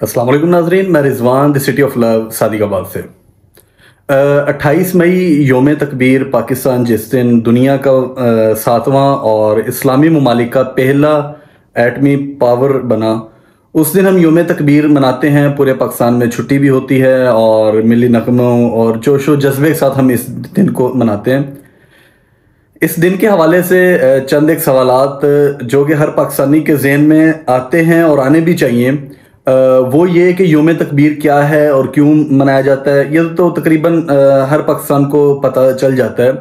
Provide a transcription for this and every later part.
अस्सलाम वालेकुम नाजरीन, मैं Rizwan the city of love Sadiqabad से। 28 मई योम तकबीर पाकिस्तान जिस दिन दुनिया का 7वां और इस्लामी ममालिक का पहला एटमी पावर बना, उस दिन हम योम तकबीर मनाते हैं। पूरे पाकिस्तान में छुट्टी भी होती है और मिली नगमों और जोश व जज्बे के साथ हम इस दिन को मनाते हैं। इस दिन के हवाले से चंद एक सवालात जो कि हर पाकिस्तानी के जहन में आते हैं और आने भी चाहिए, वो ये कि योम तकबीर क्या है और क्यों मनाया जाता है। ये तो तकरीबन हर पाकिस्तान को पता चल जाता है,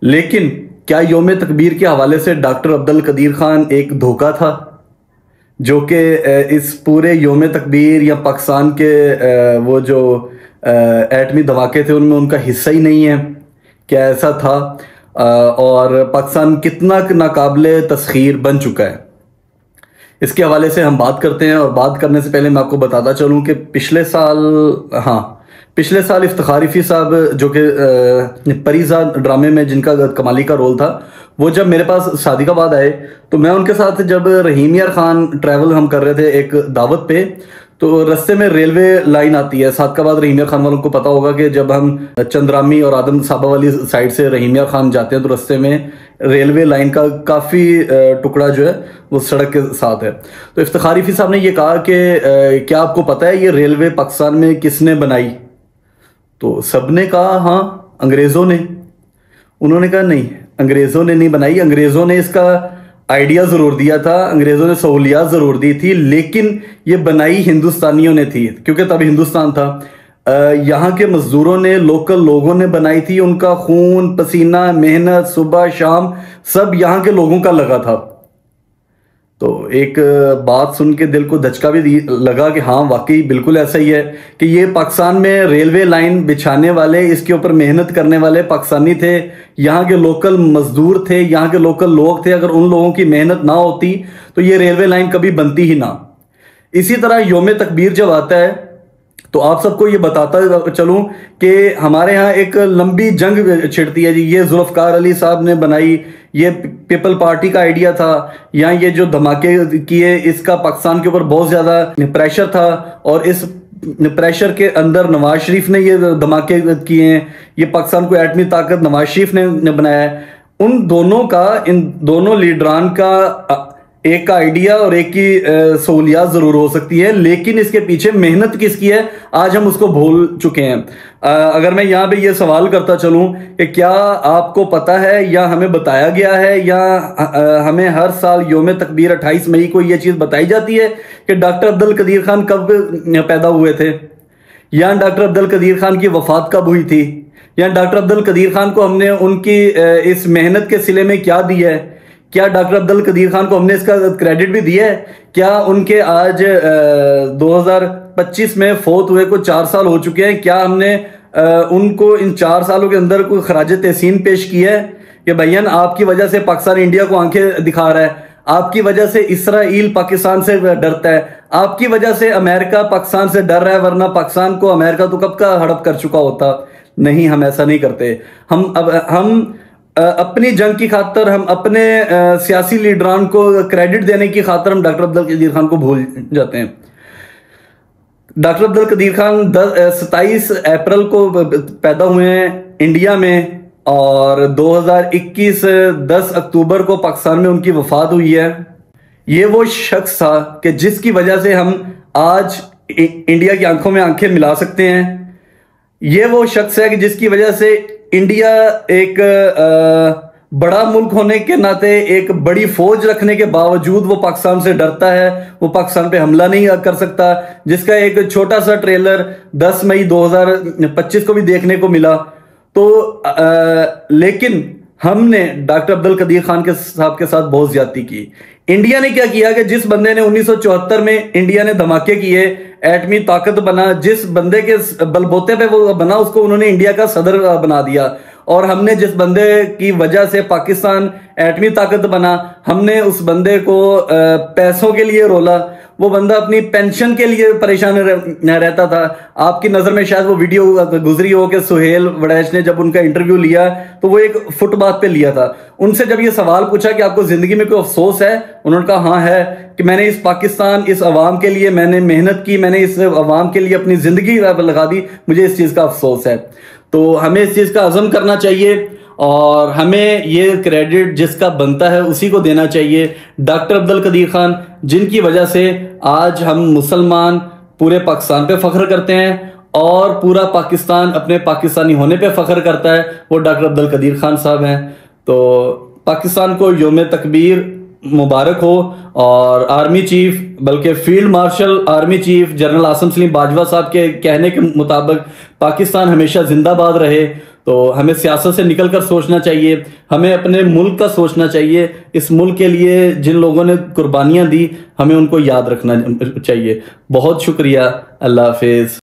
लेकिन क्या योम तकबीर के हवाले से डॉक्टर अब्दुल कदीर खान एक धोखा था जो कि इस पूरे योम तकबीर या पाकिस्तान के वो जो एटमी धमाके थे उनमें उनका हिस्सा ही नहीं है? क्या ऐसा था? और पाकिस्तान कितना नाकाबिले तस्खीर बन चुका है, इसके हवाले से हम बात करते हैं। और बात करने से पहले मैं आपको बताता चलूं कि पिछले साल इफ्तिखार रफ़ी साहब जो कि परीज़ाद ड्रामे में जिनका कमाली का रोल था, वो जब मेरे पास सादिकाबाद आए तो मैं उनके साथ जब रहीम यार खान ट्रैवल हम कर रहे थे एक दावत पे, तो रास्ते में रेलवे लाइन आती है सादिकाबाद। रहीम यार खान वालों को पता होगा कि जब हम चंद्रामी और आदम साबा वाली साइड से रहीम यार खान जाते हैं तो रास्ते में रेलवे लाइन का काफ़ी टुकड़ा जो है वो सड़क के साथ है। तो इफ्तिखार रफ़ी साहब ने ये कहा कि क्या आपको पता है ये रेलवे पाकिस्तान में किसने बनाई? तो सबने कहा हाँ, अंग्रेज़ों ने। उन्होंने कहा नहीं, अंग्रेज़ों ने नहीं बनाई, अंग्रेज़ों ने इसका आइडिया ज़रूर दिया था, अंग्रेज़ों ने सहूलियात ज़रूर दी थी, लेकिन ये बनाई हिंदुस्तानियों ने थी क्योंकि तब हिंदुस्तान था। यहाँ के मज़दूरों ने, लोकल लोगों ने बनाई थी। उनका खून पसीना, मेहनत, सुबह शाम सब यहाँ के लोगों का लगा था। तो एक बात सुन के दिल को धचका भी लगा कि हाँ वाकई बिल्कुल ऐसा ही है कि ये पाकिस्तान में रेलवे लाइन बिछाने वाले, इसके ऊपर मेहनत करने वाले पाकिस्तानी थे, यहाँ के लोकल मजदूर थे, यहाँ के लोकल लोग थे। अगर उन लोगों की मेहनत ना होती तो ये रेलवे लाइन कभी बनती ही ना। इसी तरह योम तकबीर जब आता है तो आप सबको ये बताता चलूं कि हमारे यहाँ एक लंबी जंग छिड़ती है जी। ये जुल्फकार अली साहब ने बनाई, ये पीपल पार्टी का आइडिया था। यहाँ ये जो धमाके किए, इसका पाकिस्तान के ऊपर बहुत ज़्यादा प्रेशर था और इस प्रेशर के अंदर नवाज शरीफ ने ये धमाके किए हैं। ये पाकिस्तान को एटमी ताकत नवाज शरीफ ने बनाया है। उन दोनों का, इन दोनों लीडरान का एक का आइडिया और एक की सहूलियात जरूर हो सकती है, लेकिन इसके पीछे मेहनत किसकी है आज हम उसको भूल चुके हैं। अगर मैं यहाँ पे ये सवाल करता चलूं कि क्या आपको पता है या हमें बताया गया है या हमें हर साल योम तकबीर 28 मई को ये चीज़ बताई जाती है कि डॉक्टर अब्दुल कदीर खान कब पैदा हुए थे, या डॉक्टर अब्दुल कदीर खान की वफात कब हुई थी, या डॉक्टर अब्दुल कदीर खान को हमने उनकी इस मेहनत के सिले में क्या दिया है? क्या डॉक्टर अब्दुल कदीर खान को हमने इसका क्रेडिट भी दिया है? क्या उनके आज 2025 में फोत हुए को 4 साल हो चुके हैं, क्या हमने उनको इन 4 सालों के अंदर कोई खराज तहसीन पेश किया है कि भैया आपकी वजह से पाकिस्तान इंडिया को आंखें दिखा रहा है, आपकी वजह से इसराइल पाकिस्तान से डरता है, आपकी वजह से अमेरिका पाकिस्तान से डर रहा है, वरना पाकिस्तान को अमेरिका तो कब का हड़प कर चुका होता। नहीं, हम ऐसा नहीं करते। हम अपनी जंग की खातर, हम अपने सियासी लीडरान को क्रेडिट देने की खातर हम डॉक्टर अब्दुल कदीर खान को भूल जाते हैं। डॉक्टर अब्दुल कदीर खान 27 अप्रैल को पैदा हुए हैं इंडिया में और 2021 10 अक्टूबर को पाकिस्तान में उनकी वफात हुई है। ये वो शख्स था कि जिसकी वजह से हम आज इंडिया की आंखों में आंखें मिला सकते हैं। ये वो शख्स है कि जिसकी वजह से इंडिया एक बड़ा मुल्क होने के नाते, एक बड़ी फौज रखने के बावजूद वो पाकिस्तान से डरता है, वो पाकिस्तान पे हमला नहीं कर सकता, जिसका एक छोटा सा ट्रेलर 10 मई 2025 को भी देखने को मिला। तो लेकिन हमने डॉक्टर अब्दुल कदीर खान के साहब के साथ बहुत ज्यादती की। इंडिया ने क्या किया कि जिस बंदे ने 1974 में इंडिया ने धमाके किए, एटमी ताकत बना, जिस बंदे के बलबोते पे वो बना, उसको उन्होंने इंडिया का सदर बना दिया। और हमने जिस बंदे की वजह से पाकिस्तान एटमी ताकत बना, हमने उस बंदे को पैसों के लिए रोला, वो बंदा अपनी पेंशन के लिए परेशान रहता था। आपकी नज़र में शायद वो वीडियो गुजरी हो कि सुहेल वड़ैच ने जब उनका इंटरव्यू लिया तो वो एक फुटपाथ पे लिया था। उनसे जब ये सवाल पूछा कि आपको ज़िंदगी में कोई अफसोस है, उन्होंने कहा हाँ है, कि मैंने इस पाकिस्तान, इस अवाम के लिए मैंने मेहनत की, मैंने इस अवाम के लिए अपनी ज़िंदगी लगा दी, मुझे इस चीज़ का अफसोस है। तो हमें इस चीज़ का अज़म करना चाहिए और हमें ये क्रेडिट जिसका बनता है उसी को देना चाहिए। डॉक्टर अब्दुल कदीर खान, जिनकी वजह से आज हम मुसलमान पूरे पाकिस्तान पे फख्र करते हैं और पूरा पाकिस्तान अपने पाकिस्तानी होने पे फख्र करता है, वो डॉक्टर अब्दुल कदीर खान साहब हैं। तो पाकिस्तान को यौम तकबीर मुबारक हो। और आर्मी चीफ, बल्कि field marshal army chief general Asim Salim Bajwa साहब के कहने के मुताबिक पाकिस्तान हमेशा जिंदाबाद रहे। तो हमें सियासत से निकलकर सोचना चाहिए, हमें अपने मुल्क का सोचना चाहिए। इस मुल्क के लिए जिन लोगों ने कुर्बानियां दी, हमें उनको याद रखना चाहिए। बहुत शुक्रिया। अल्लाह हाफिज।